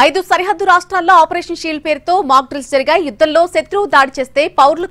5 సరిహద్దు రాష్ట్రాల్లో operation shield పేరుతో మాక్ డ్రిల్స్ జరిగాయి. యుద్ధంలో శత్రువు దాడి చేస్తే పౌరులు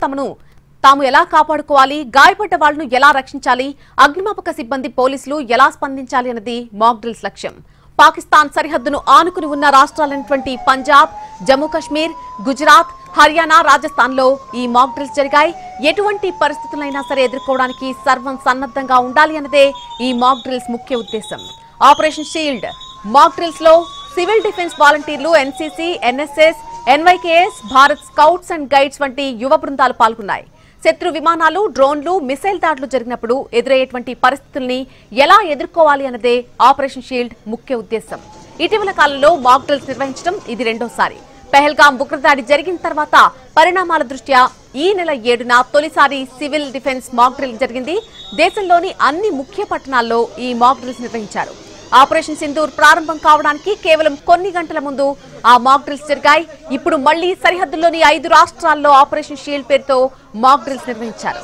తాము ఎలా కాపాడుకోవాలి, గాయపడ్డ వాళ్లను ఎలా రక్షించాలి, అగ్నిమాపక సిబ్బంది పోలీసులు ఎలా స్పందించాలి అన్నది మాక్ డ్రిల్స్ లక్ష్యం. పాకిస్తాన్ సరిహద్దును ఆనుకుని ఉన్న రాష్ట్రాలైనటువంటి పంజాబ్, జమ్మూ కశ్మీర్, గుజరాత్, హర్యానా, రాజస్థాన్ లో ఈ మాక్ డ్రిల్స్ జరిగాయి. ఎటువంటి పరిస్థితులైనా సరే ఎదుర్కోవడానికి సర్వం సన్నద్ధంగా ఉండాలి అన్నదే ఈ మాక్ డ్రిల్స్ ముఖ్య ఉద్దేశం. ఆపరేషన్ షీల్డ్ మాక్ డ్రిల్స్ లో సివిల్ డిఫెన్స్ వాలంటీర్లు, NCC, NSS, NYKS, Bharat scouts and guides వంటి యువ బృందాలు పాల్గొన్నాయి. శత్రు విమానాలు, డ్రోన్లు, మిసైల్ దాడులు జరిగినప్పుడు ఎదురయ్యేటువంటి పరిస్థితుల్ని ఎలా ఎదుర్కోవాలి అన్నదే ఆపరేషన్ షీల్డ్ ముఖ్య ఉద్దేశం. ఇటీవల కాలంలో మాక్ డ్రిల్స్ నిర్వహించడం ఇది రెండోసారి. పెహల్గాం ఉగ్రదాడి జరిగిన తర్వాత పరిణామాల దృష్ట్యా ఈ నెల 7న తొలిసారి సివిల్ డిఫెన్స్ మాక్ డ్రిల్ జరిగింది. దేశంలోని అన్ని ముఖ్య పట్టణాల్లో ఈ మాక్ డ్రిల్స్ నిర్వహించారు. ఆపరేషన్ సింధూర్ ప్రారంభం కావడానికి కేవలం కొన్ని గంటల ముందు ఆ మాక్ డ్రిల్స్ జరిగాయి. ఇప్పుడు మళ్లీ సరిహద్దుల్లోని 5 రాష్ట్రాల్లో ఆపరేషన్ షీల్డ్ పేరుతో మాక్ డ్రిల్స్ నిర్వహించారు.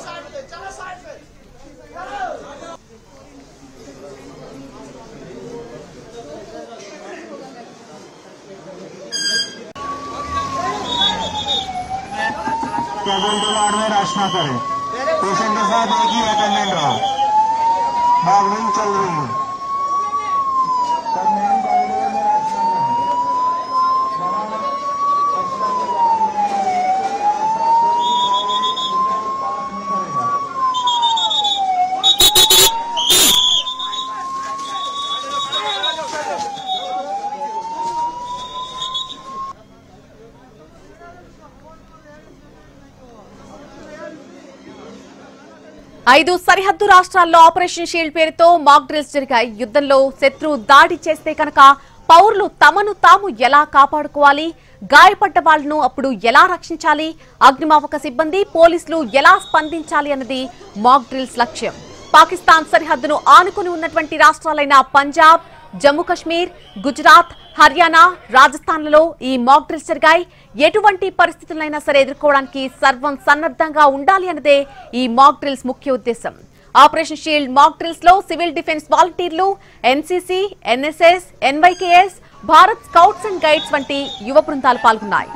पेशेंट के साथ एक ही अटेंडेंट रहो, मार्गलिंग चल रही है। ఐదు సరిహద్దు రాష్ట్రాల్లో ఆపరేషన్ షీల్డ్ పేరుతో మాక్ డ్రిల్స్ జరిగాయి. యుద్ధంలో శత్రువు దాడి చేస్తే కనుక పౌరులు తమను తాము ఎలా కాపాడుకోవాలి, గాయపడ్డ వాళ్లను అప్పుడు ఎలా రక్షించాలి, అగ్నిమాపక సిబ్బంది, పోలీసులు ఎలా స్పందించాలి అన్నది మాక్ డ్రిల్స్ లక్ష్యం. పాకిస్తాన్ సరిహద్దును ఆనుకుని ఉన్నటువంటి రాష్ట్రాలైన పంజాబ్, జమ్మూ కశ్మీర్, గుజరాత్, హర్యానా, రాజస్థాన్లలో ఈ మాక్ డ్రిల్స్ జరిగాయి. ఎటువంటి పరిస్థితులైనా సరే ఎదుర్కోవడానికి సర్వం సన్నద్ధంగా ఉండాలి అన్నదే ఈ మాక్ డ్రిల్స్ ముఖ్య ఉద్దేశం. ఆపరేషన్ షీల్డ్ మాక్ డ్రిల్స్ లో సివిల్ డిఫెన్స్ వాలంటీర్లు, NCC, NSS, NYKS, Bharat scouts and guides వంటి యువ బృందాలు పాల్గొన్నాయి.